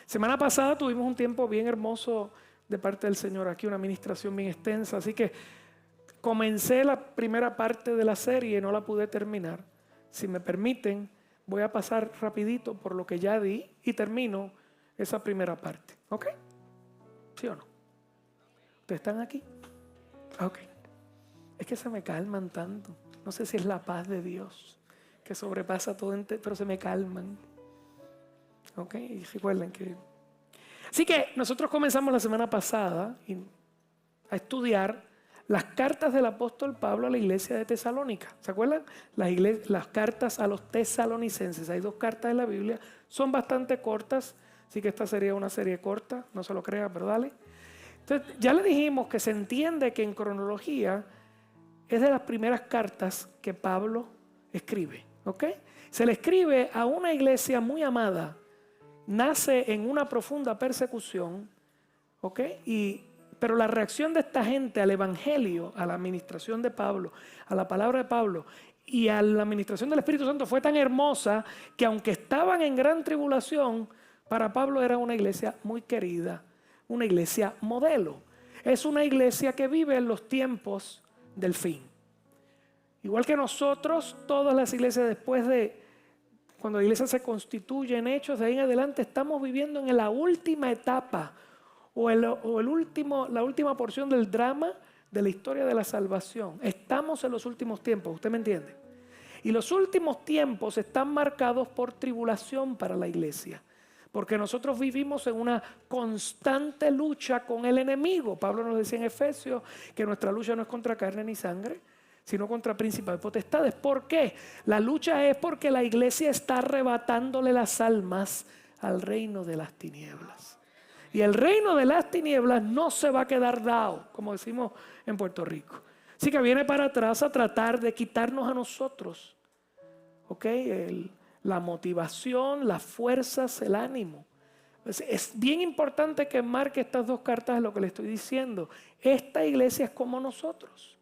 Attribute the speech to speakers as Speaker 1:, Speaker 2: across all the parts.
Speaker 1: Semana pasada tuvimos un tiempo bien hermoso de parte del Señor aquí, una administración bien extensa, así que comencé la primera parte de la serie y no la pude terminar. Si me permiten, voy a pasar rapidito por lo que ya di y termino esa primera parte. ¿Ok? ¿Sí o no? ¿Ustedes están aquí? Ok. Es que se me calman tanto. No sé si es la paz de Dios que sobrepasa todo, pero se me calman. Ok, y recuerden que... Así que nosotros comenzamos la semana pasada a estudiar las cartas del apóstol Pablo a la iglesia de Tesalónica. ¿Se acuerdan? Las cartas a los tesalonicenses. Hay 2 cartas en la Biblia. Son bastante cortas, así que esta sería una serie corta. No se lo crea, pero dale. Entonces, ya le dijimos que se entiende que en cronología es de las primeras cartas que Pablo escribe. ¿Ok? Se le escribe a una iglesia muy amada. Nace en una profunda persecución. ¿Ok? Pero la reacción de esta gente al evangelio, a la administración de Pablo, a la palabra de Pablo y a la administración del Espíritu Santo fue tan hermosa que aunque estaban en gran tribulación, para Pablo era una iglesia muy querida, una iglesia modelo. Es una iglesia que vive en los tiempos del fin. Igual que nosotros, todas las iglesias después de, cuando la iglesia se constituye en hechos, de ahí en adelante estamos viviendo en la última etapa la última porción del drama de la historia de la salvación. Estamos en los últimos tiempos, ¿usted me entiende? Y los últimos tiempos están marcados por tribulación para la iglesia, porque nosotros vivimos en una constante lucha con el enemigo. Pablo nos decía en Efesios que nuestra lucha no es contra carne ni sangre, sino contra principados y potestades. ¿Por qué? La lucha es porque la iglesia está arrebatándole las almas al reino de las tinieblas. Y el reino de las tinieblas no se va a quedar dado, como decimos en Puerto Rico. Así que viene para atrás a tratar de quitarnos a nosotros, ¿ok? La motivación, las fuerzas, el ánimo. Es bien importante que marque estas 2 cartas de lo que le estoy diciendo. Esta iglesia es como nosotros.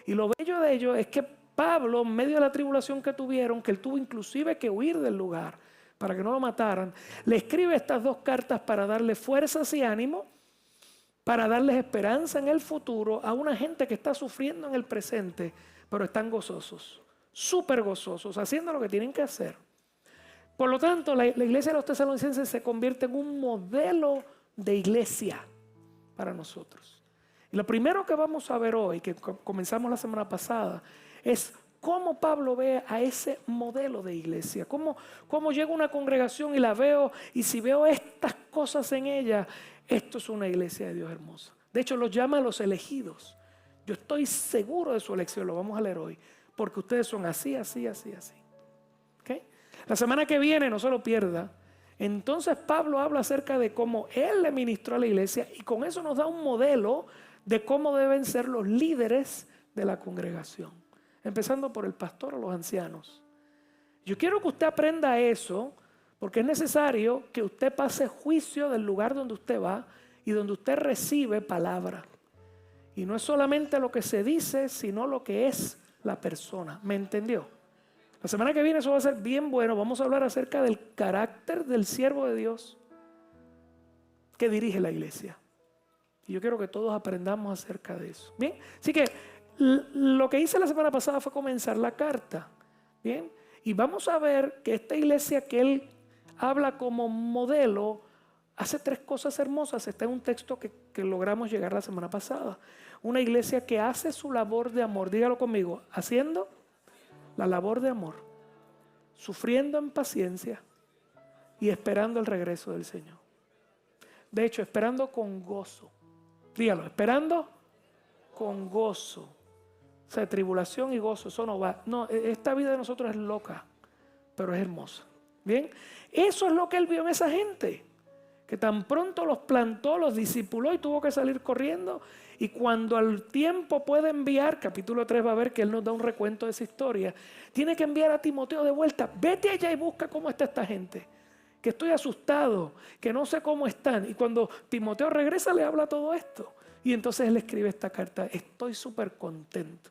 Speaker 1: Y lo bello de ello es que Pablo, en medio de la tribulación que tuvieron, que él tuvo inclusive que huir del lugar para que no lo mataran, le escribe estas 2 cartas para darle fuerzas y ánimo, para darles esperanza en el futuro a una gente que está sufriendo en el presente, pero están gozosos, súper gozosos, haciendo lo que tienen que hacer. Por lo tanto, la iglesia de los tesalonicenses se convierte en un modelo de iglesia para nosotros. Y lo primero que vamos a ver hoy, que comenzamos la semana pasada, es cómo Pablo ve a ese modelo de iglesia. Cómo llega una congregación y la veo, y si veo estas cosas en ella, esto es una iglesia de Dios hermosa. De hecho, los llama a los elegidos. Yo estoy seguro de su elección, lo vamos a leer hoy, porque ustedes son así, así, así, así. ¿Okay? La semana que viene, no se lo pierda, entonces Pablo habla acerca de cómo él le ministró a la iglesia y con eso nos da un modelo de cómo deben ser los líderes de la congregación. Empezando por el pastor o los ancianos. Yo quiero que usted aprenda eso porque es necesario que usted pase juicio del lugar donde usted va y donde usted recibe palabra. Y no es solamente lo que se dice, sino lo que es la persona. ¿Me entendió? La semana que viene eso va a ser bien bueno. Vamos a hablar acerca del carácter del siervo de Dios que dirige la iglesia. Y yo quiero que todos aprendamos acerca de eso. Bien, así que lo que hice la semana pasada fue comenzar la carta. Bien, y vamos a ver que esta iglesia que él habla como modelo hace 3 cosas hermosas. Está en un texto que logramos llegar la semana pasada. Una iglesia que hace su labor de amor, dígalo conmigo, haciendo la labor de amor, sufriendo en paciencia y esperando el regreso del Señor. De hecho, esperando con gozo. Dígalo, esperando con gozo. O sea, tribulación y gozo, eso no va. No, esta vida de nosotros es loca, pero es hermosa. Bien, eso es lo que él vio en esa gente, que tan pronto los plantó, los discipuló y tuvo que salir corriendo. Y cuando al tiempo puede enviar, capítulo 3 va a ver que él nos da un recuento de esa historia, tiene que enviar a Timoteo de vuelta. Vete allá y busca cómo está esta gente, que estoy asustado, que no sé cómo están. Y cuando Timoteo regresa le habla todo esto. Y entonces él escribe esta carta, estoy súper contento.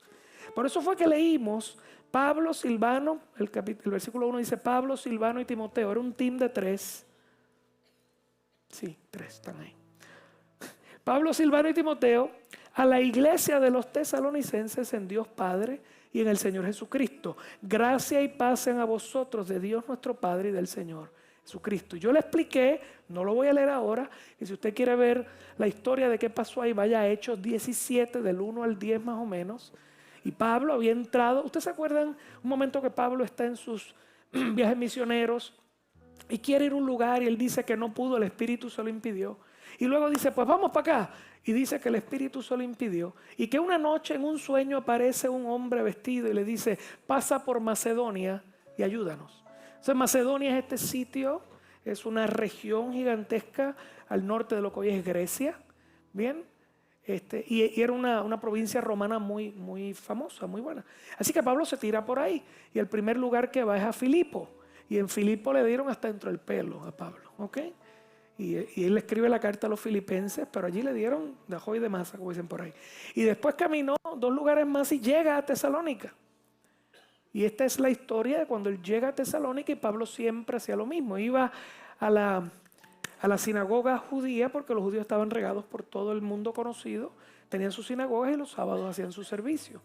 Speaker 1: Por eso fue que leímos Pablo, Silvano, el versículo 1 dice Pablo, Silvano y Timoteo. Era un team de 3. Sí, 3 están ahí. Pablo, Silvano y Timoteo, a la iglesia de los tesalonicenses en Dios Padre y en el Señor Jesucristo. Gracia y paz sean a vosotros de Dios nuestro Padre y del Señor Jesucristo. Yo le expliqué, no lo voy a leer ahora, y si usted quiere ver la historia de qué pasó ahí, vaya a Hechos 17, del 1 al 10 más o menos. Y Pablo había entrado, ¿ustedes se acuerdan un momento que Pablo está en sus viajes misioneros y quiere ir a un lugar y él dice que no pudo, el Espíritu se lo impidió? Y luego dice, pues vamos para acá. Y dice que el Espíritu se lo impidió. Y que una noche en un sueño aparece un hombre vestido y le dice, pasa por Macedonia y ayúdanos. Entonces Macedonia es este sitio, es una región gigantesca al norte de lo que hoy es Grecia. Bien. Y era una provincia romana muy, muy famosa, muy buena. Así que Pablo se tira por ahí. Y el primer lugar que va es a Filipo. Y en Filipo le dieron hasta dentro del pelo a Pablo. ¿Ok? Y él escribe la carta a los filipenses, pero allí le dieron de ajo y de masa, como dicen por ahí. Y después caminó 2 lugares más y llega a Tesalónica. Y esta es la historia de cuando él llega a Tesalónica, y Pablo siempre hacía lo mismo. Iba a la sinagoga judía, porque los judíos estaban regados por todo el mundo conocido. Tenían sus sinagogas y los sábados hacían su servicio.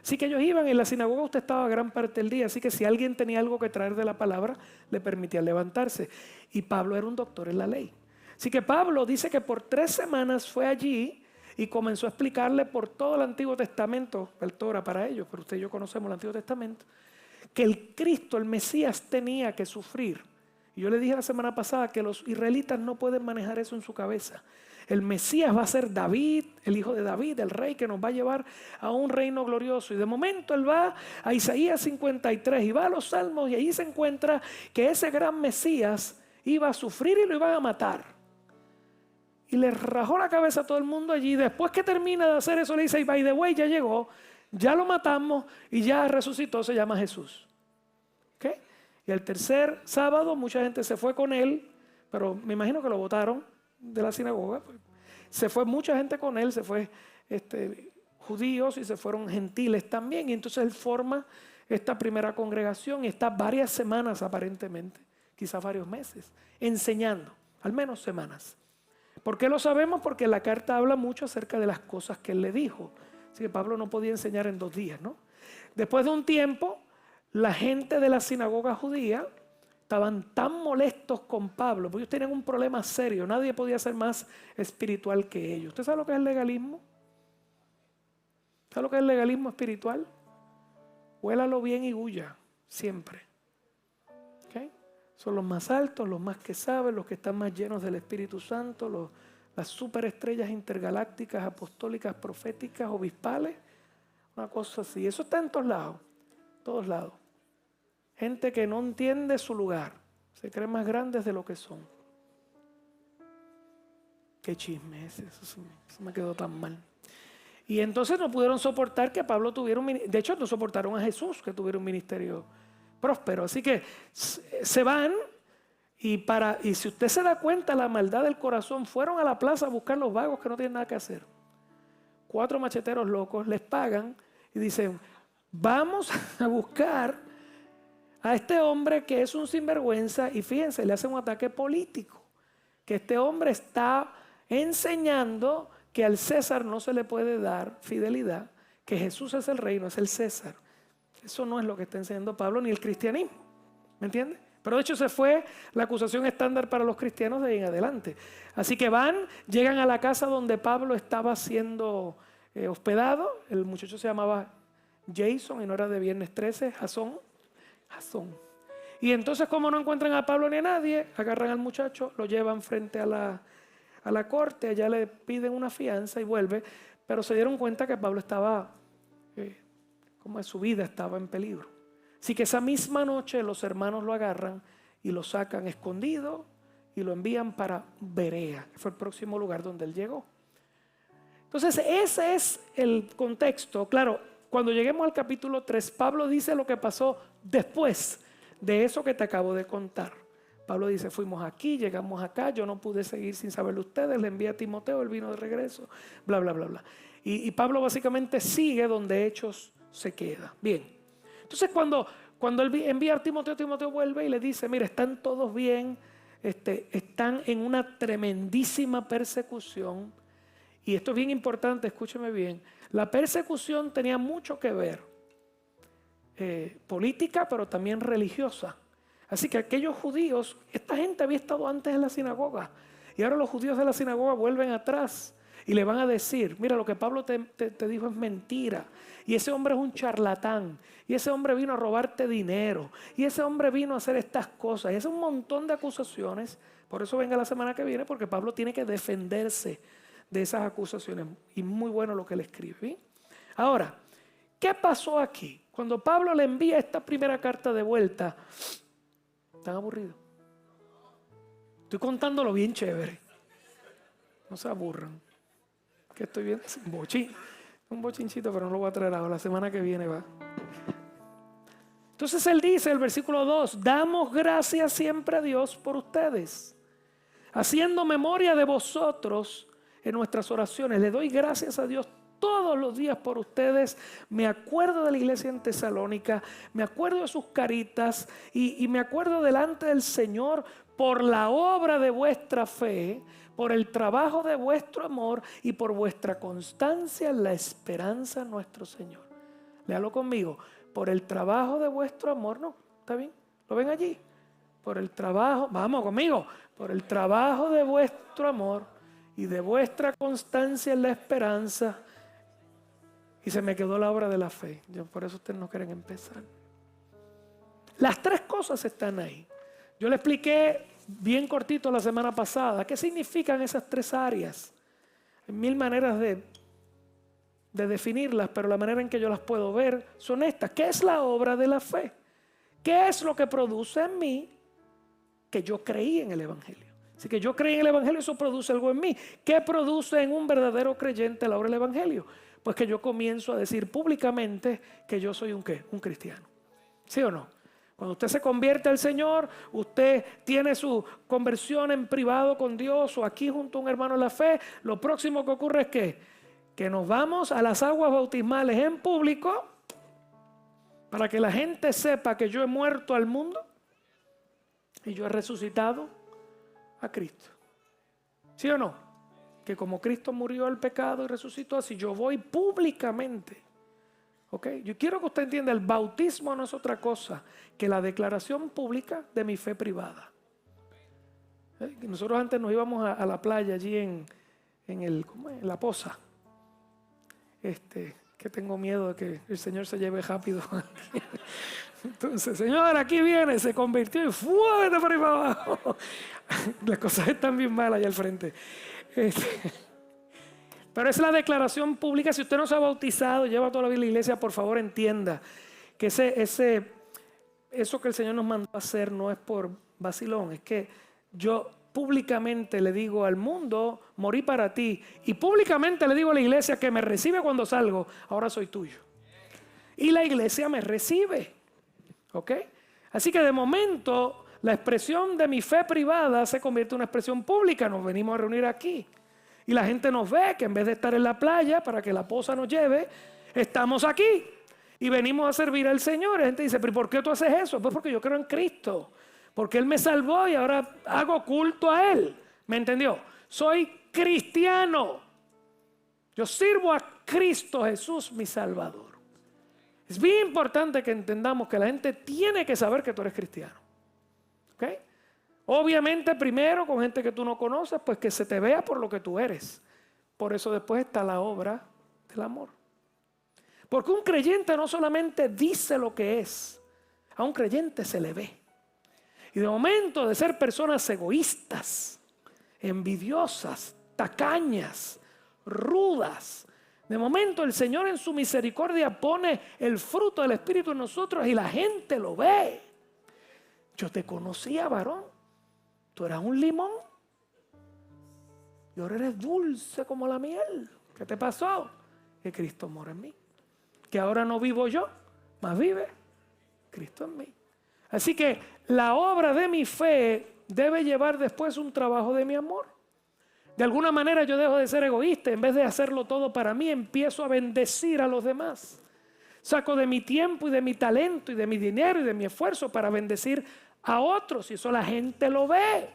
Speaker 1: Así que ellos iban, en la sinagoga usted estaba gran parte del día, así que si alguien tenía algo que traer de la palabra, le permitían levantarse. Y Pablo era un doctor en la ley. Así que Pablo dice que por 3 semanas fue allí y comenzó a explicarle por todo el Antiguo Testamento, el Torah para ellos, pero usted y yo conocemos el Antiguo Testamento, que el Cristo, el Mesías, tenía que sufrir. Y yo le dije la semana pasada que los israelitas no pueden manejar eso en su cabeza. El Mesías va a ser David, el hijo de David, el rey que nos va a llevar a un reino glorioso. Y de momento él va a Isaías 53 y va a los Salmos y ahí se encuentra que ese gran Mesías iba a sufrir y lo iban a matar. Y le rajó la cabeza a todo el mundo allí. Después que termina de hacer eso le dice, by the way, ya llegó, ya lo matamos y ya resucitó, se llama Jesús. ¿Okay? Y el tercer sábado mucha gente se fue con él, pero me imagino que lo botaron de la sinagoga. Se fue mucha gente con él, se fue judíos y se fueron gentiles también. Y entonces él forma esta primera congregación y está varias semanas aparentemente, quizás varios meses, enseñando, al menos semanas. ¿Por qué lo sabemos? Porque la carta habla mucho acerca de las cosas que él le dijo. Así que Pablo no podía enseñar en 2 días, ¿no? Después de un tiempo, la gente de la sinagoga judía estaban tan molestos con Pablo, porque ellos tenían un problema serio. Nadie podía ser más espiritual que ellos. ¿Usted sabe lo que es el legalismo? ¿Sabe lo que es el legalismo espiritual? Huélalo bien y huya, siempre. ¿Okay? Son los más altos, los más que saben, los que están más llenos del Espíritu Santo, las superestrellas intergalácticas, apostólicas, proféticas, obispales. Una cosa así. Eso está en todos lados. Gente que no entiende su lugar. Se creen más grandes de lo que son. Qué chisme es eso me quedó tan mal. Y entonces no pudieron soportar que Pablo tuviera un ministerio. De hecho, no soportaron a Jesús que tuviera un ministerio próspero. Así que se van y si usted se da cuenta la maldad del corazón, fueron a la plaza a buscar los vagos que no tienen nada que hacer. 4 macheteros locos les pagan y dicen, vamos a buscar a este hombre que es un sinvergüenza, y fíjense, le hacen un ataque político, que este hombre está enseñando que al César no se le puede dar fidelidad, que Jesús es el rey, no es el César. Eso no es lo que está enseñando Pablo ni el cristianismo, ¿me entiende? Pero de hecho se fue la acusación estándar para los cristianos de ahí en adelante. Así que llegan a la casa donde Pablo estaba siendo hospedado. El muchacho se llamaba Jason y no era de Viernes 13, Jasón. Y entonces, como no encuentran a Pablo ni a nadie, agarran al muchacho, lo llevan frente a la corte, allá le piden una fianza y vuelve, pero se dieron cuenta que Pablo estaba, como su vida estaba en peligro. Así que esa misma noche los hermanos lo agarran y lo sacan escondido y lo envían para Berea, que fue el próximo lugar donde él llegó. Entonces ese es el contexto. Claro, cuando lleguemos al capítulo 3, Pablo dice lo que pasó después de eso que te acabo de contar. Pablo dice, fuimos aquí, llegamos acá, yo no pude seguir sin saberlo ustedes, le envié a Timoteo, él vino de regreso, bla, bla, bla, bla. Y Pablo básicamente sigue donde Hechos se queda. Bien, entonces cuando él envía a Timoteo, Timoteo vuelve y le dice, mira, están todos bien, están en una tremendísima persecución. Y esto es bien importante, escúcheme bien. La persecución tenía mucho que ver, política, pero también religiosa. Así que aquellos judíos, esta gente había estado antes en la sinagoga. Y ahora los judíos de la sinagoga vuelven atrás y le van a decir, mira, lo que Pablo te dijo es mentira. Y ese hombre es un charlatán. Y ese hombre vino a robarte dinero. Y ese hombre vino a hacer estas cosas. Y es un montón de acusaciones. Por eso venga la semana que viene, porque Pablo tiene que defenderse de esas acusaciones. Y muy bueno lo que él escribe. ¿Sí? Ahora, ¿qué pasó aquí? Cuando Pablo le envía esta primera carta de vuelta, ¿están aburridos? Estoy contándolo bien chévere. No se aburran. Que estoy viendo un bochinchito, pero no lo voy a traer ahora. La semana que viene va. Entonces él dice, el versículo 2, damos gracias siempre a Dios por ustedes, haciendo memoria de vosotros en nuestras oraciones. Le doy gracias a Dios todos los días por ustedes. Me acuerdo de la iglesia en Tesalónica, me acuerdo de sus caritas y me acuerdo delante del Señor por la obra de vuestra fe, por el trabajo de vuestro amor y por vuestra constancia en la esperanza en nuestro Señor. Léalo conmigo. Por el trabajo de vuestro amor, ¿no? ¿Está bien? ¿Lo ven allí? Por el trabajo, vamos conmigo, por el trabajo de vuestro amor y de vuestra constancia en la esperanza. Y se me quedó la obra de la fe. Por eso ustedes no quieren empezar. Las tres cosas están ahí. Yo le expliqué bien cortito la semana pasada qué significan esas tres áreas. Hay mil maneras de definirlas, pero la manera en que yo las puedo ver son estas. ¿Qué es la obra de la fe? ¿Qué es lo que produce en mí que yo creí en el Evangelio? Así que yo creí en el Evangelio, eso produce algo en mí. ¿Qué produce en un verdadero creyente la obra del Evangelio? Pues que yo comienzo a decir públicamente que yo soy un cristiano. ¿Sí o no? Cuando usted se convierte al Señor, usted tiene su conversión en privado con Dios o aquí junto a un hermano en la fe, lo próximo que ocurre es que nos vamos a las aguas bautismales en público para que la gente sepa que yo he muerto al mundo y yo he resucitado a Cristo. ¿Sí o no? Que como Cristo murió al pecado y resucitó, así yo voy públicamente. ¿Okay? Yo quiero que usted entienda, el bautismo no es otra cosa que la declaración pública de mi fe privada. Nosotros antes nos íbamos a la playa allí en la Poza. Que tengo miedo de que el Señor se lleve rápido. Entonces, Señor, aquí viene, se convirtió y ¡fuerte por ahí para abajo! Las cosas están bien malas allá al frente. Pero es la declaración pública. Si usted no se ha bautizado, lleva toda la vida a la iglesia, por favor entienda que eso que el Señor nos mandó a hacer no es por vacilón. Es que yo públicamente le digo al mundo, morí para ti. Y públicamente le digo a la iglesia que me recibe cuando salgo, ahora soy tuyo. Y la iglesia me recibe. ¿Ok? Así que de momento la expresión de mi fe privada se convierte en una expresión pública. Nos venimos a reunir aquí. Y la gente nos ve que en vez de estar en la playa para que la Poza nos lleve, estamos aquí. Y venimos a servir al Señor. La gente dice, ¿pero por qué tú haces eso? Pues porque yo creo en Cristo. Porque Él me salvó y ahora hago culto a Él. ¿Me entendió? Soy cristiano. Yo sirvo a Cristo Jesús, mi Salvador. Es bien importante que entendamos que la gente tiene que saber que tú eres cristiano. ¿Ok? Obviamente primero con gente que tú no conoces, pues que se te vea por lo que tú eres. Por eso después está la obra del amor. Porque un creyente no solamente dice lo que es, a un creyente se le ve. Y de momento de ser personas egoístas, envidiosas, tacañas, rudas, de momento el Señor en su misericordia pone el fruto del Espíritu en nosotros y la gente lo ve. Yo te conocía, varón. Tú eras un limón y ahora eres dulce como la miel. ¿Qué te pasó? Que Cristo mora en mí. Que ahora no vivo yo, mas vive Cristo en mí. Así que la obra de mi fe debe llevar después un trabajo de mi amor. De alguna manera yo dejo de ser egoísta. En vez de hacerlo todo para mí, empiezo a bendecir a los demás. Saco de mi tiempo y de mi talento y de mi dinero y de mi esfuerzo para bendecir a otros, y eso la gente lo ve.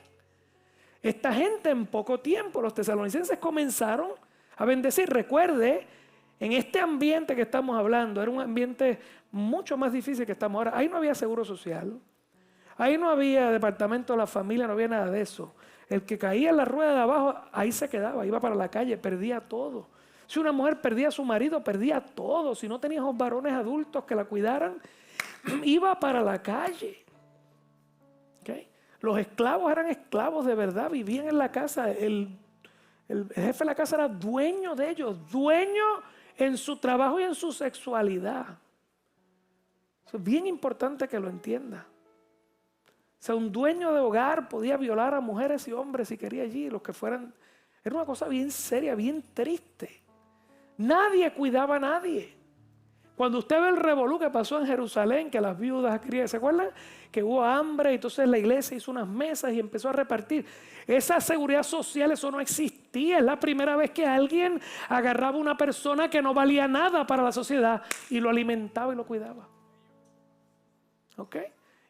Speaker 1: Esta gente en poco tiempo, los tesalonicenses comenzaron a bendecir. Recuerde, en este ambiente que estamos hablando, era un ambiente mucho más difícil que estamos ahora. Ahí no había seguro social, ahí no había departamento de la familia, no había nada de eso. El que caía en la rueda de abajo, ahí se quedaba, iba para la calle, perdía todo. Si una mujer perdía a su marido, perdía todo. Si no tenía esos varones adultos que la cuidaran, iba para la calle. ¿Okay? Los esclavos eran esclavos de verdad, vivían en la casa. El jefe de la casa era dueño de ellos, dueño en su trabajo y en su sexualidad. Eso es bien importante que lo entienda. O sea, un dueño de hogar podía violar a mujeres y hombres si quería allí, los que fueran. Era una cosa bien seria, bien triste. Nadie cuidaba a nadie. Cuando usted ve el revolú que pasó en Jerusalén, que las viudas querían, ¿se acuerdan? Que hubo hambre y entonces la iglesia hizo unas mesas y empezó a repartir. Esa seguridad social, eso no existía. Es la primera vez que alguien agarraba a una persona que no valía nada para la sociedad y lo alimentaba y lo cuidaba. ¿Ok?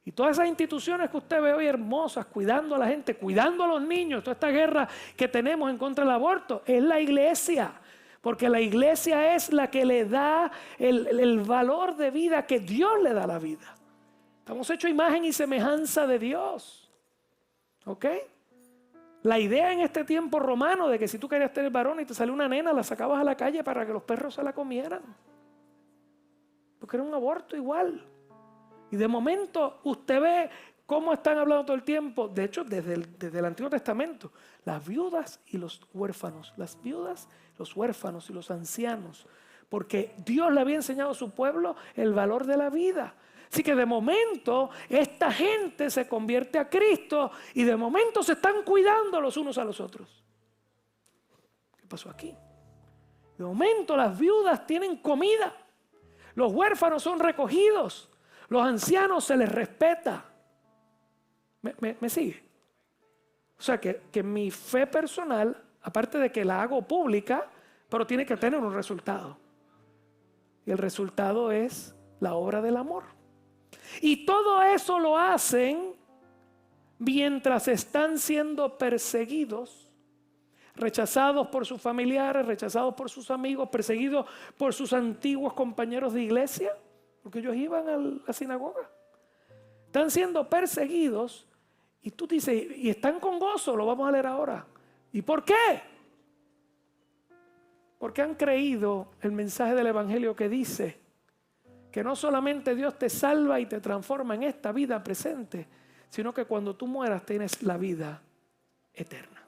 Speaker 1: Y todas esas instituciones que usted ve hoy hermosas, cuidando a la gente, cuidando a los niños, toda esta guerra que tenemos en contra del aborto, es la iglesia. Porque la iglesia es la que le da el valor de vida que Dios le da a la vida. Estamos hechos imagen y semejanza de Dios. ¿Ok? La idea en este tiempo romano de que si tú querías tener varón y te salió una nena, la sacabas a la calle para que los perros se la comieran. Porque era un aborto igual. Y de momento usted ve cómo están hablando todo el tiempo. De hecho, desde el Antiguo Testamento, las viudas y los huérfanos. Las viudas, los huérfanos y los ancianos. Porque Dios le había enseñado a su pueblo el valor de la vida. Así que de momento esta gente se convierte a Cristo y de momento se están cuidando los unos a los otros. ¿Qué pasó aquí? De momento las viudas tienen comida. Los huérfanos son recogidos. Los ancianos se les respeta. ¿Me sigue? O sea que mi fe personal, aparte de que la hago pública, pero tiene que tener un resultado. Y el resultado es la obra del amor. Y todo eso lo hacen mientras están siendo perseguidos, rechazados por sus familiares, rechazados por sus amigos, perseguidos por sus antiguos compañeros de iglesia, porque ellos iban a la sinagoga. Están siendo perseguidos y tú dices, y están con gozo, lo vamos a leer ahora. ¿Y por qué? Porque han creído el mensaje del evangelio que dice que no solamente Dios te salva y te transforma en esta vida presente, sino que cuando tú mueras tienes la vida eterna.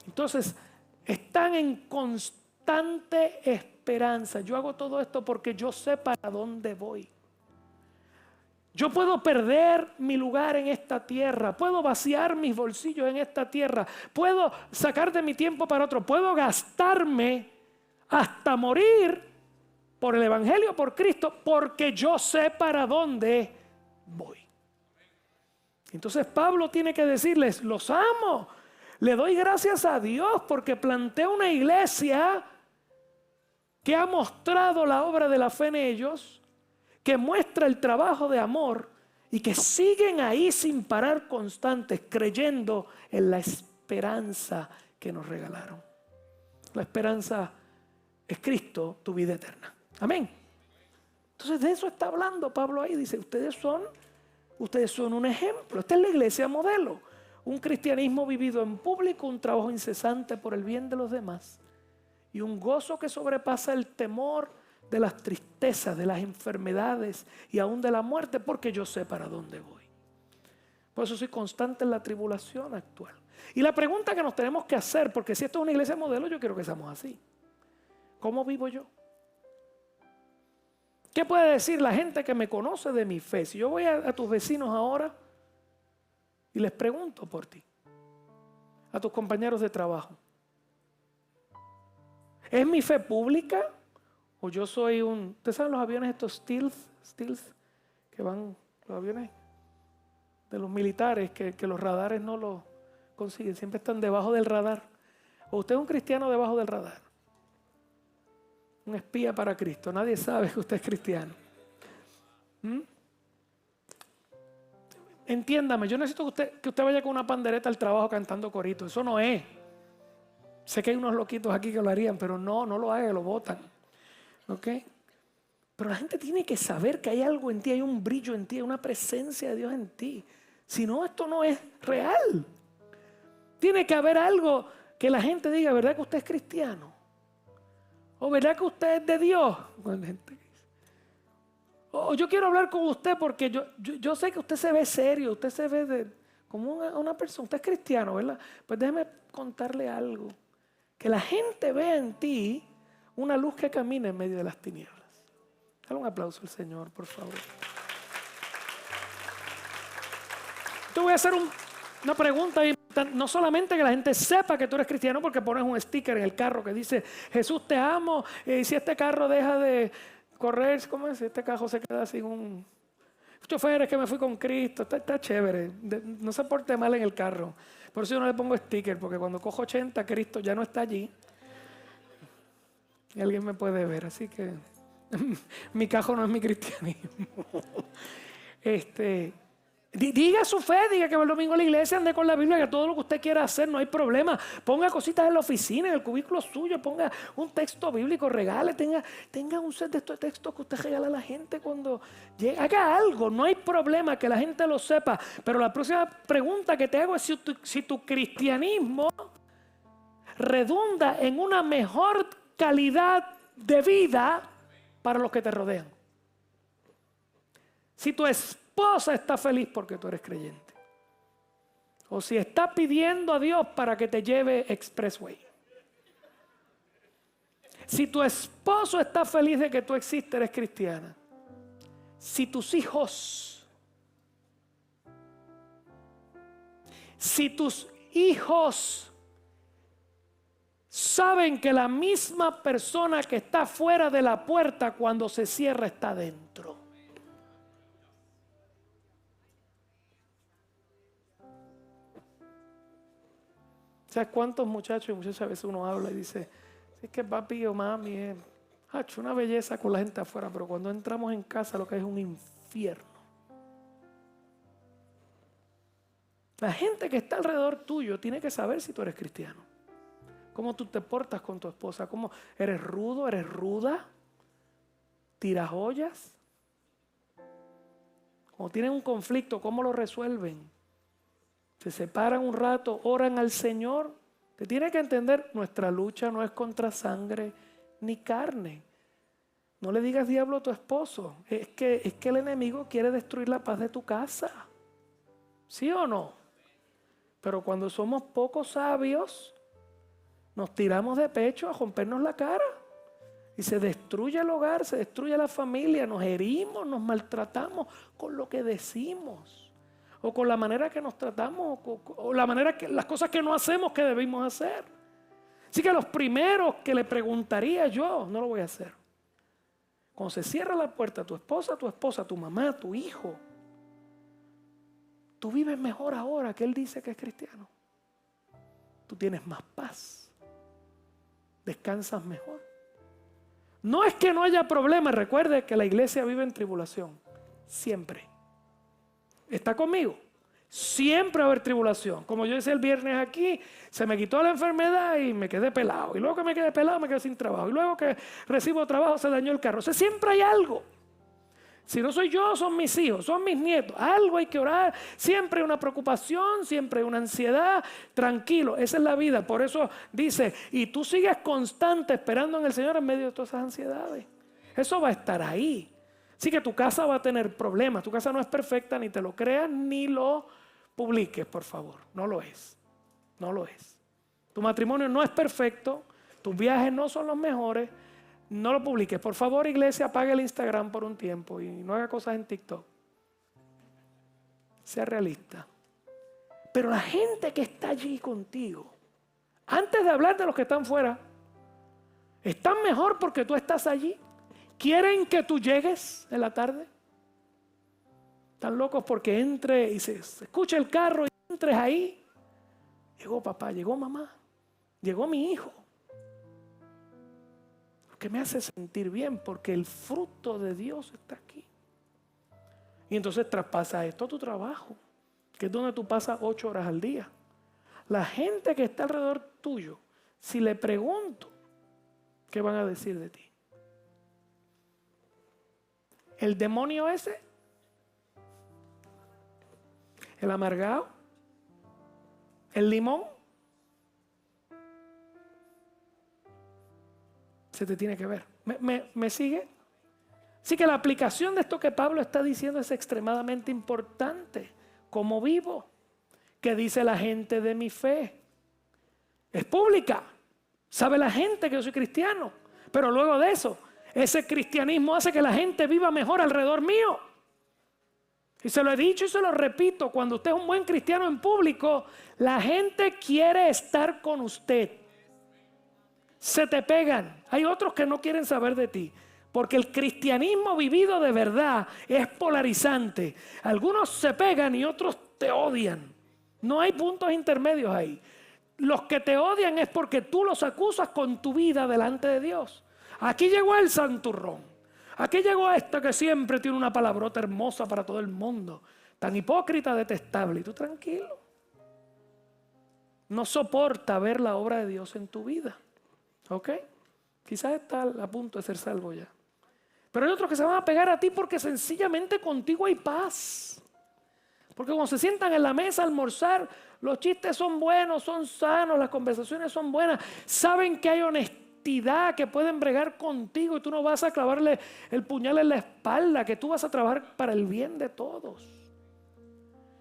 Speaker 1: Entonces, están en constante esperanza. Yo hago todo esto porque yo sé para dónde voy. Yo puedo perder mi lugar en esta tierra, puedo vaciar mis bolsillos en esta tierra, puedo sacar de mi tiempo para otro, puedo gastarme hasta morir por el evangelio, por Cristo, porque yo sé para dónde voy. Entonces Pablo tiene que decirles, los amo, le doy gracias a Dios porque plantea una iglesia que ha mostrado la obra de la fe en ellos, que muestra el trabajo de amor y que siguen ahí sin parar constantes, creyendo en la esperanza que nos regalaron. La esperanza es Cristo, tu vida eterna. Amén. Entonces de eso está hablando Pablo ahí. Dice, ustedes son un ejemplo. Esta es la iglesia modelo. Un cristianismo vivido en público, un trabajo incesante por el bien de los demás y un gozo que sobrepasa el temor de las tristezas, de las enfermedades y aún de la muerte, porque yo sé para dónde voy. Por eso soy constante en la tribulación actual. Y la pregunta que nos tenemos que hacer, porque si esto es una iglesia modelo, yo quiero que seamos así. ¿Cómo vivo yo? ¿Qué puede decir la gente que me conoce de mi fe? Si yo voy a tus vecinos ahora y les pregunto por ti, a tus compañeros de trabajo, ¿es mi fe pública? O yo soy ¿ustedes saben los aviones estos stealth, que van, los aviones de los militares, que los radares no los consiguen, siempre están debajo del radar? O usted es un cristiano debajo del radar, un espía para Cristo, nadie sabe que usted es cristiano. entiéndame, yo necesito que usted vaya con una pandereta al trabajo cantando corito. Eso no es. Sé que hay unos loquitos aquí que lo harían, pero no lo hagan, lo botan. ¿Ok? Pero la gente tiene que saber que hay algo en ti, hay un brillo en ti, hay una presencia de Dios en ti. Si no, esto no es real. Tiene que haber algo que la gente diga, ¿verdad que usted es cristiano? ¿O verdad que usted es de Dios? Bueno, gente, o yo quiero hablar con usted porque yo sé que usted se ve serio, usted se ve como una persona, usted es cristiano, ¿verdad? Pues déjeme contarle algo. Que la gente vea en ti una luz que camina en medio de las tinieblas. Dale un aplauso al Señor, por favor. Te voy a hacer una pregunta. No solamente que la gente sepa que tú eres cristiano porque pones un sticker en el carro que dice Jesús te amo, y si este carro deja de correr, ¿cómo es? Si este carro se queda sin un chofer, es que me fui con Cristo, está chévere, no se porte mal en el carro. Por eso yo no le pongo sticker, porque cuando cojo 80 Cristo ya no está allí y alguien me puede ver, así que mi cajo no es mi cristianismo. Diga su fe, diga que va el domingo a la iglesia, ande con la Biblia, que todo lo que usted quiera hacer, no hay problema. Ponga cositas en la oficina, en el cubículo suyo, ponga un texto bíblico, regale, tenga un set de estos textos que usted regala a la gente cuando llegue. Haga algo, no hay problema que la gente lo sepa. Pero la próxima pregunta que te hago es si tu cristianismo redunda en una mejor calidad de vida para los que te rodean. Si tu esposa está feliz porque tú eres creyente, o si está pidiendo a Dios para que te lleve Expressway, si tu esposo está feliz de que tú existes, eres cristiana, si tus hijos saben que la misma persona que está fuera de la puerta cuando se cierra está dentro. ¿Sabes cuántos muchachos y muchachas a veces uno habla y dice, es que papi o mami es una belleza con la gente afuera, pero cuando entramos en casa lo que es un infierno? La gente que está alrededor tuyo tiene que saber si tú eres cristiano. Cómo tú te portas con tu esposa, cómo eres rudo, eres ruda, tiras ollas. Cuando tienen un conflicto, ¿cómo lo resuelven? Se separan un rato, oran al Señor. Te tiene que entender, nuestra lucha no es contra sangre ni carne. No le digas diablo a tu esposo. Es que el enemigo quiere destruir la paz de tu casa. ¿Sí o no? Pero cuando somos poco sabios, nos tiramos de pecho a rompernos la cara. Y se destruye el hogar, se destruye la familia, nos herimos, nos maltratamos con lo que decimos. O con la manera que nos tratamos, o la manera que las cosas que no hacemos que debimos hacer. Así que los primeros que le preguntaría yo, no lo voy a hacer. Cuando se cierra la puerta, tu esposa, tu mamá, tu hijo, tú vives mejor ahora que él dice que es cristiano. Tú tienes más paz, descansas mejor. No es que no haya problema, recuerde que la iglesia vive en tribulación, siempre. ¿Está conmigo? Siempre va a haber tribulación. Como yo decía el viernes aquí, se me quitó la enfermedad y me quedé pelado. Y luego que me quedé pelado, me quedé sin trabajo. Y luego que recibo trabajo, se dañó el carro. O sea, siempre hay algo. Si no soy yo, son mis hijos, son mis nietos. Algo hay que orar. Siempre hay una preocupación, siempre hay una ansiedad. Tranquilo, esa es la vida. Por eso dice, y tú sigues constante esperando en el Señor en medio de todas esas ansiedades. Eso va a estar ahí. Así que tu casa va a tener problemas. Tu casa no es perfecta, ni te lo creas, ni lo publiques, por favor. No lo es. No lo es. Tu matrimonio no es perfecto. Tus viajes no son los mejores. No lo publiques. Por favor, iglesia, apague el Instagram por un tiempo y no haga cosas en TikTok. Sea realista. Pero la gente que está allí contigo, antes de hablar de los que están fuera, están mejor porque tú estás allí. ¿Quieren que tú llegues en la tarde? Están locos porque entre y se escuche el carro y entres ahí. Llegó papá, llegó mamá, llegó mi hijo. Lo que me hace sentir bien porque el fruto de Dios está aquí. Y entonces traspasa esto a tu trabajo. que es donde tú pasas 8 horas al día. La gente que está alrededor tuyo, si le pregunto, ¿qué van a decir de ti? El demonio ese, el amargado, el limón, se te tiene que ver. ¿Me sigue? Así que la aplicación de esto que Pablo está diciendo es extremadamente importante. ¿Cómo vivo? ¿Qué dice la gente de mi fe? Es pública. Sabe la gente que yo soy cristiano. Pero luego de eso, ese cristianismo hace que la gente viva mejor alrededor mío. Y se lo he dicho y se lo repito, cuando usted es un buen cristiano en público, la gente quiere estar con usted. Se te pegan. Hay otros que no quieren saber de ti. Porque el cristianismo vivido de verdad es polarizante. Algunos se pegan y otros te odian. No hay puntos intermedios ahí. Los que te odian es porque tú los acusas con tu vida delante de Dios. Aquí llegó el santurrón. Aquí llegó esta que siempre tiene una palabrota hermosa para todo el mundo. Tan hipócrita, detestable. Y tú tranquilo. No soporta ver la obra de Dios en tu vida. ¿Ok? Quizás está a punto de ser salvo ya. Pero hay otros que se van a pegar a ti porque sencillamente contigo hay paz. Porque cuando se sientan en la mesa a almorzar, los chistes son buenos, son sanos, las conversaciones son buenas. Saben que hay honestidad, que pueden bregar contigo y tú no vas a clavarle el puñal en la espalda, que tú vas a trabajar para el bien de todos.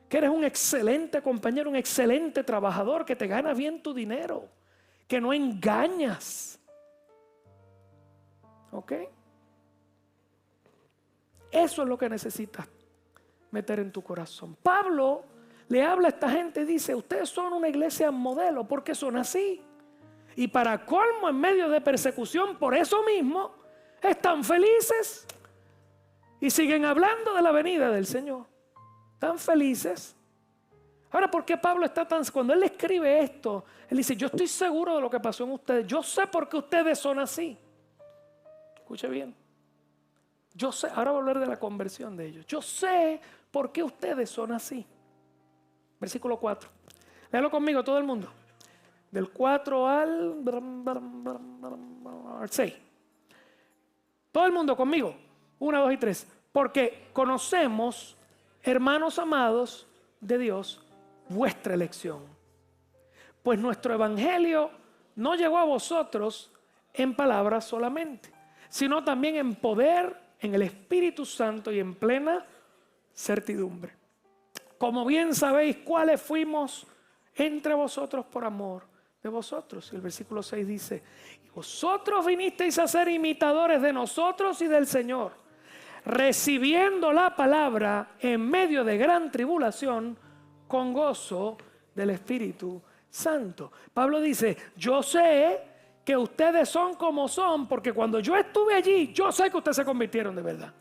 Speaker 1: Que eres un excelente compañero, un excelente trabajador, que te gana bien tu dinero, que no engañas. ¿Ok? Eso es lo que necesitas meter en tu corazón. Pablo le habla a esta gente y dice, ustedes son una iglesia modelo porque son así. Y para colmo, en medio de persecución, por eso mismo, están felices. Y siguen hablando de la venida del Señor. Están felices. Ahora, ¿por qué Pablo está tan... Cuando él escribe esto, él dice, yo estoy seguro de lo que pasó en ustedes. Yo sé por qué ustedes son así. Escuche bien. Yo sé, ahora voy a hablar de la conversión de ellos. Yo sé por qué ustedes son así. Versículo 4. Léalo conmigo todo el mundo. Del 4 al 6. Todo el mundo conmigo. 1, 2 y 3. Porque conocemos, hermanos amados de Dios, vuestra elección. Pues nuestro evangelio no llegó a vosotros en palabras solamente, sino también en poder, en el Espíritu Santo y en plena certidumbre. Como bien sabéis cuáles fuimos entre vosotros por amor de vosotros. Y el versículo 6 dice, y vosotros vinisteis a ser imitadores de nosotros y del Señor, recibiendo la palabra en medio de gran tribulación con gozo del Espíritu Santo. Pablo dice, yo sé que ustedes son como son, porque cuando yo estuve allí, yo sé que ustedes se convirtieron de verdad.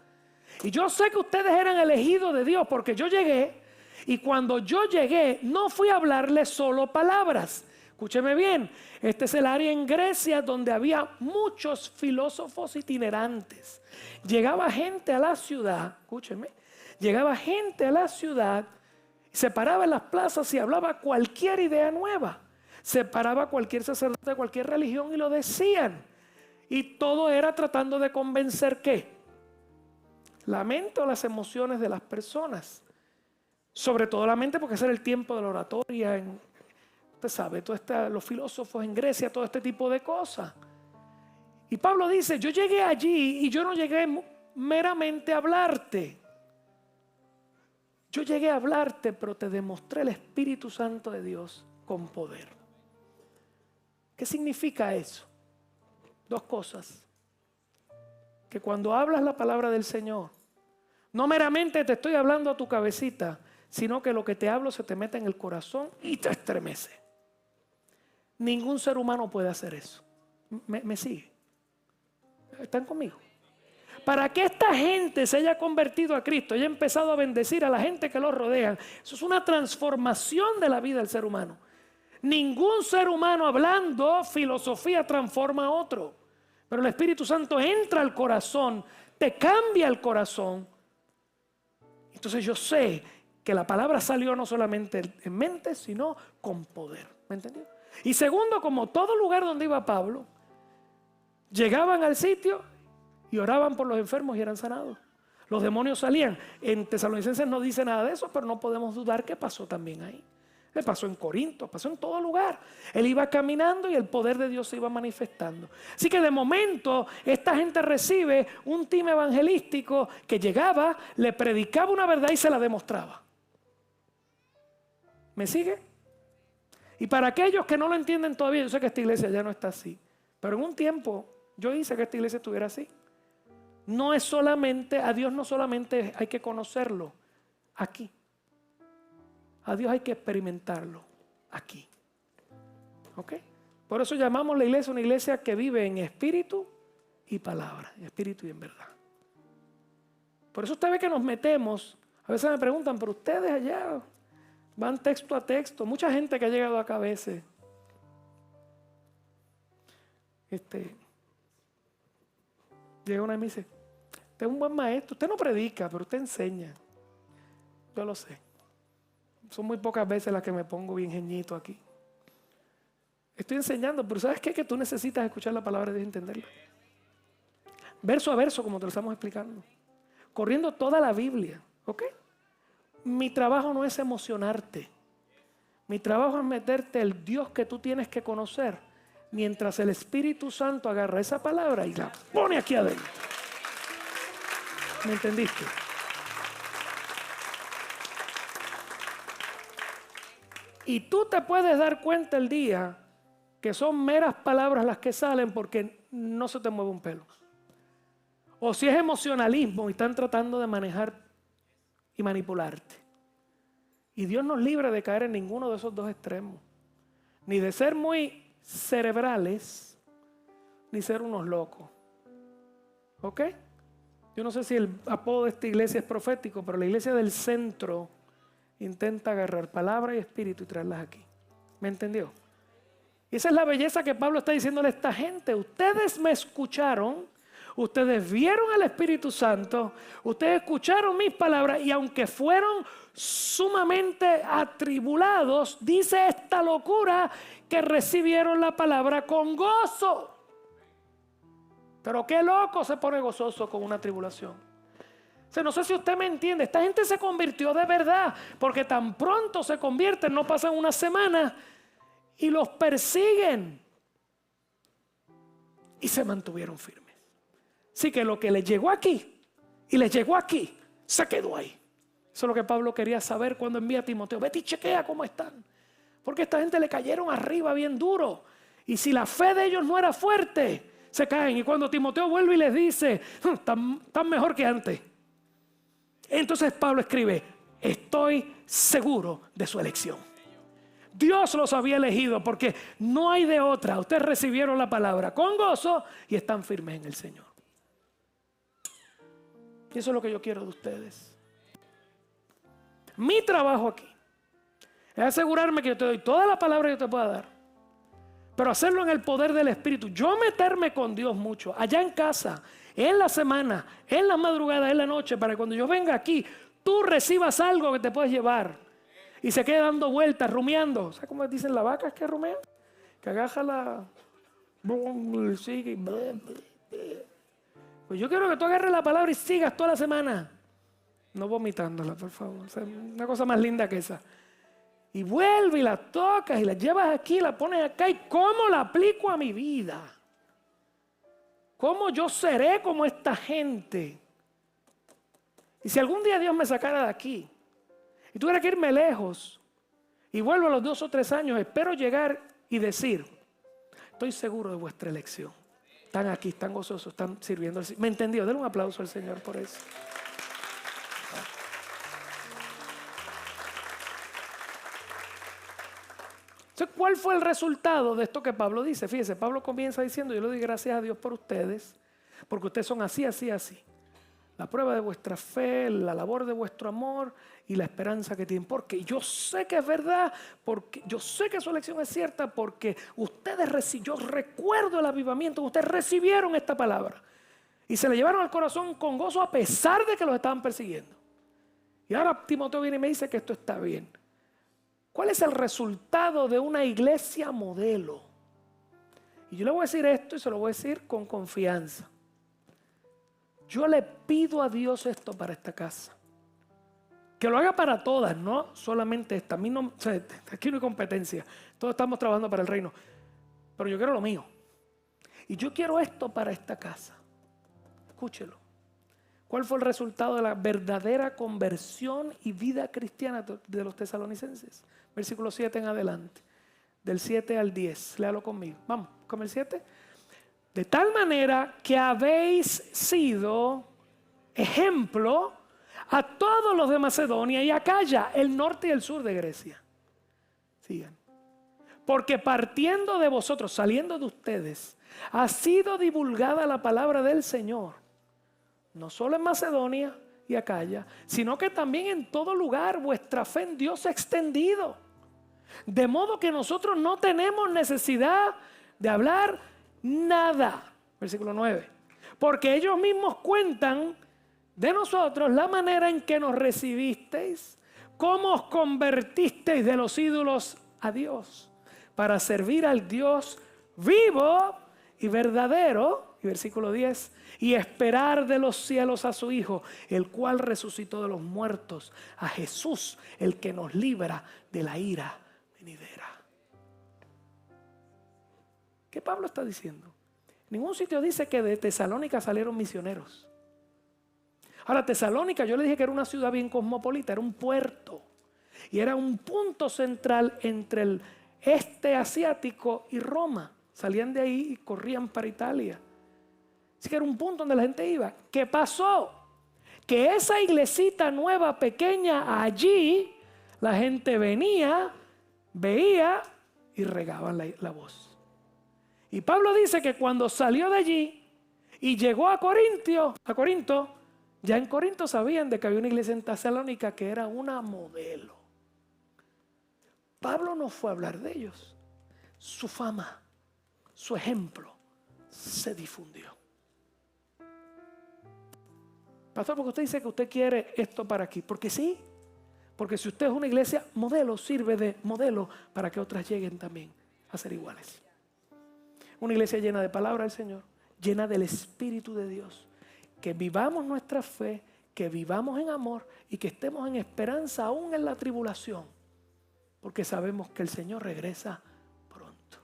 Speaker 1: Y yo sé que ustedes eran elegidos de Dios, porque yo llegué, y cuando yo llegué, no fui a hablarles solo palabras. Escúcheme bien, este es el área en Grecia donde había muchos filósofos itinerantes. Llegaba gente a la ciudad, escúcheme, llegaba gente a la ciudad, se paraba en las plazas y hablaba cualquier idea nueva. Se paraba cualquier sacerdote de cualquier religión y lo decían. Y todo era tratando de convencer ¿qué? La mente o las emociones de las personas. Sobre todo la mente, porque ese era el tiempo de la oratoria. Usted sabe, los filósofos en Grecia, todo este tipo de cosas. Y Pablo dice, yo llegué allí y yo no llegué meramente a hablarte. Yo llegué a hablarte, pero te demostré el Espíritu Santo de Dios con poder. ¿Qué significa eso? Dos cosas. Que cuando hablas la palabra del Señor, no meramente te estoy hablando a tu cabecita, sino que lo que te hablo se te mete en el corazón y te estremece. Ningún ser humano puede hacer eso. ¿Me sigue? ¿Están conmigo? Para que esta gente se haya convertido a Cristo y haya empezado a bendecir a la gente que lo rodea, eso es una transformación de la vida del ser humano. Ningún ser humano hablando filosofía transforma a otro. Pero el Espíritu Santo entra al corazón, te cambia el corazón. Entonces yo sé que la palabra salió no solamente en mente, sino con poder. ¿Me entendió? Y segundo, como todo lugar donde iba Pablo, llegaban al sitio y oraban por los enfermos y eran sanados. Los demonios salían. En Tesalonicenses no dice nada de eso, pero no podemos dudar que pasó también ahí. Le pasó en Corinto, pasó en todo lugar. Él iba caminando y el poder de Dios se iba manifestando. Así que de momento esta gente recibe un team evangelístico que llegaba, le predicaba una verdad y se la demostraba. ¿Me sigue? Y para aquellos que no lo entienden todavía, yo sé que esta iglesia ya no está así, pero en un tiempo yo hice que esta iglesia estuviera así. No es solamente, a Dios no solamente hay que conocerlo aquí. A Dios hay que experimentarlo aquí. ¿Ok? Por eso llamamos la iglesia una iglesia que vive en espíritu y palabra, en espíritu y en verdad. Por eso usted ve que nos metemos. A veces me preguntan, pero ustedes allá van texto a texto. Mucha gente que ha llegado acá a veces. Llega una y me dice, usted es un buen maestro. Usted no predica, pero usted enseña. Yo lo sé. Son muy pocas veces las que me pongo bien geñito aquí. Estoy enseñando, pero ¿sabes qué? Que tú necesitas escuchar la palabra de Dios y entenderla. Verso a verso, como te lo estamos explicando. Corriendo toda la Biblia. ¿Ok? Mi trabajo no es emocionarte. Mi trabajo es meterte el Dios que tú tienes que conocer. Mientras el Espíritu Santo agarra esa palabra y la pone aquí adentro. ¿Me entendiste? Y tú te puedes dar cuenta el día que son meras palabras las que salen porque no se te mueve un pelo. O si es emocionalismo y están tratando de manejar y manipularte. Y Dios nos libre de caer en ninguno de esos dos extremos. Ni de ser muy cerebrales, ni ser unos locos. ¿Ok? Yo no sé si el apodo de esta iglesia es profético, pero la iglesia del centro intenta agarrar palabra y espíritu y traerlas aquí. ¿Me entendió? Y esa es la belleza que Pablo está diciéndole a esta gente. Ustedes me escucharon, ustedes vieron al Espíritu Santo, ustedes escucharon mis palabras y aunque fueron sumamente atribulados, dice esta locura que recibieron la palabra con gozo. Pero qué loco se pone gozoso con una tribulación. O sea, no sé si usted me entiende. Esta gente se convirtió de verdad. Porque tan pronto se convierten, no pasan una semana y los persiguen. Y se mantuvieron firmes. Así que lo que les llegó aquí y les llegó aquí, se quedó ahí. Eso es lo que Pablo quería saber cuando envía a Timoteo. Vete y chequea cómo están. Porque a esta gente le cayeron arriba bien duro. Y si la fe de ellos no era fuerte, se caen. Y cuando Timoteo vuelve y les dice, están mejor que antes. Entonces Pablo escribe, estoy seguro de su elección. Dios los había elegido porque no hay de otra. Ustedes recibieron la palabra con gozo y están firmes en el Señor. Y eso es lo que yo quiero de ustedes. Mi trabajo aquí es asegurarme que yo te doy toda la palabra que yo te pueda dar, pero hacerlo en el poder del Espíritu. Yo meterme con Dios mucho, allá en casa, en la semana, en la madrugada, en la noche, para que cuando yo venga aquí, tú recibas algo que te puedes llevar. Y se quede dando vueltas, rumiando. ¿Sabes cómo dicen las vacas que rumean? Que agaja la... sigue. Pues yo quiero que tú agarres la palabra y sigas toda la semana. No vomitándola, por favor. O sea, una cosa más linda que esa. Y vuelve y la tocas y la llevas aquí, la pones acá. ¿Y cómo la aplico a mi vida? ¿Cómo yo seré como esta gente? Y si algún día Dios me sacara de aquí y tuviera que irme lejos y vuelvo a los 2 o 3 años, espero llegar y decir, estoy seguro de vuestra elección. Están aquí, están gozosos, están sirviendo. ¿Me entendió? Denle un aplauso al Señor por eso. Entonces, ¿cuál fue el resultado de esto que Pablo dice? Fíjese, Pablo comienza diciendo, yo le doy gracias a Dios por ustedes, porque ustedes son así, así, así. La prueba de vuestra fe, la labor de vuestro amor y la esperanza que tienen. Porque yo sé que es verdad, porque yo sé que su elección es cierta, porque ustedes yo recuerdo el avivamiento, ustedes recibieron esta palabra y se la llevaron al corazón con gozo a pesar de que los estaban persiguiendo. Y ahora Timoteo viene y me dice que esto está bien. ¿Cuál es el resultado de una iglesia modelo? Y yo le voy a decir esto y se lo voy a decir con confianza. Yo le pido a Dios esto para esta casa. Que lo haga para todas, no solamente esta. A mí no, o sea, aquí no hay competencia. Todos estamos trabajando para el reino. Pero yo quiero lo mío. Y yo quiero esto para esta casa. Escúchelo. ¿Cuál fue el resultado de la verdadera conversión y vida cristiana de los tesalonicenses? Versículo 7 en adelante. Del 7 al 10. Léalo conmigo. Vamos, con el 7. De tal manera que habéis sido ejemplo a todos los de Macedonia y Acaya, el norte y el sur de Grecia. Sigan. Porque partiendo de vosotros, saliendo de ustedes, ha sido divulgada la palabra del Señor. No solo en Macedonia y Acaya, sino que también en todo lugar vuestra fe en Dios ha extendido. De modo que nosotros no tenemos necesidad de hablar nada. Versículo 9. Porque ellos mismos cuentan de nosotros la manera en que nos recibisteis, cómo os convertisteis de los ídolos a Dios, para servir al Dios vivo y verdadero, y versículo 10, y esperar de los cielos a su Hijo, el cual resucitó de los muertos, a Jesús, el que nos libra de la ira venidera. ¿Qué Pablo está diciendo? En ningún sitio dice que de Tesalónica salieron misioneros. Ahora, Tesalónica, yo le dije que era una ciudad bien cosmopolita, era un puerto. Y era un punto central entre el este asiático y Roma. Salían de ahí y corrían para Italia. Así que era un punto donde la gente iba. ¿Qué pasó? Que esa iglesita nueva, pequeña, allí, la gente venía, veía y regaban la voz. Y Pablo dice que cuando salió de allí y llegó a Corinto, ya en Corinto sabían de que había una iglesia en Tesalónica que era una modelo. Pablo no fue a hablar de ellos. Su fama, su ejemplo se difundió. Pastor, porque usted dice que usted quiere esto para aquí. Porque sí. Porque si usted es una iglesia modelo, sirve de modelo para que otras lleguen también a ser iguales. Una iglesia llena de palabra del Señor, llena del Espíritu de Dios. Que vivamos nuestra fe, que vivamos en amor y que estemos en esperanza aún en la tribulación. Porque sabemos que el Señor regresa pronto.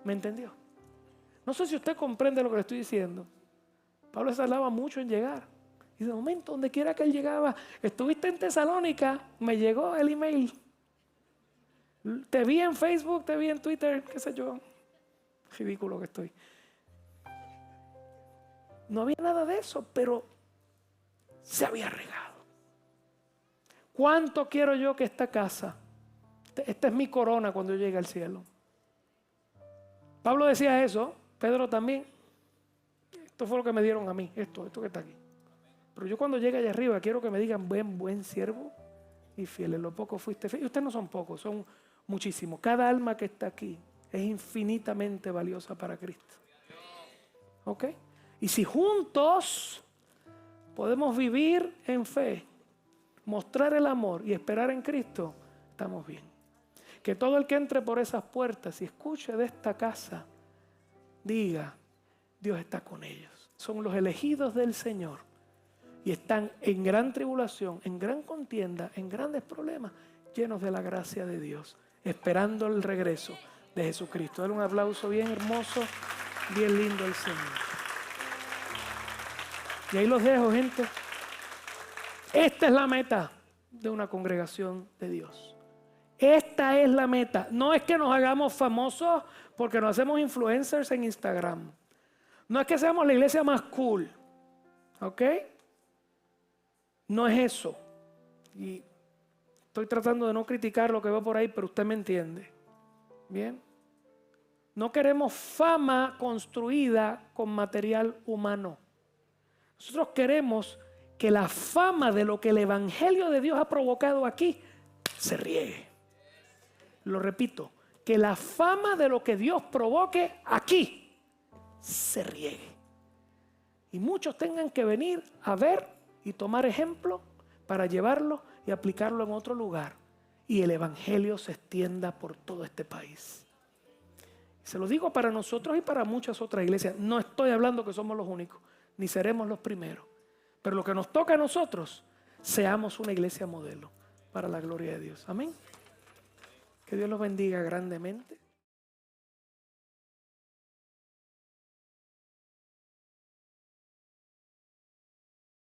Speaker 1: ¿Me entendió? No sé si usted comprende lo que le estoy diciendo. Pablo se tardaba mucho en llegar. Y de momento, donde quiera que él llegaba, estuviste en Tesalónica, me llegó el email. Te vi en Facebook, te vi en Twitter, qué sé yo. Ridículo que estoy. No había nada de eso, pero se había regado. ¿Cuánto quiero yo que esta casa, esta es mi corona cuando yo llegue al cielo? Pablo decía eso, Pedro también. Esto fue lo que me dieron a mí, esto que está aquí. Pero yo cuando llegue allá arriba quiero que me digan buen siervo y fiel. En lo poco fuiste fiel. Y ustedes no son pocos, son muchísimos. Cada alma que está aquí es infinitamente valiosa para Cristo. ¿Ok? Y si juntos podemos vivir en fe, mostrar el amor y esperar en Cristo, estamos bien. Que todo el que entre por esas puertas y escuche de esta casa, diga, Dios está con ellos. Son los elegidos del Señor y están en gran tribulación, en gran contienda, en grandes problemas, llenos de la gracia de Dios, esperando el regreso de Jesucristo. Dale un aplauso bien hermoso, bien lindo al Señor. Y ahí los dejo, gente. Esta es la meta de una congregación de Dios. Esta es la meta. No es que nos hagamos famosos porque nos hacemos influencers en Instagram. No es que seamos la iglesia más cool. ¿Ok? No es eso. Y estoy tratando de no criticar lo que veo por ahí, pero usted me entiende. ¿Bien? No queremos fama construida con material humano. Nosotros queremos que la fama de lo que el Evangelio de Dios ha provocado aquí se riegue. Lo repito, que la fama de lo que Dios provoque aquí se riegue. Y muchos tengan que venir a ver y tomar ejemplo para llevarlo y aplicarlo en otro lugar. Y el evangelio se extienda por todo este país. Se lo digo para nosotros y para muchas otras iglesias. No estoy hablando que somos los únicos, ni seremos los primeros. Pero lo que nos toca a nosotros, seamos una iglesia modelo para la gloria de Dios. Amén. Que Dios los bendiga grandemente.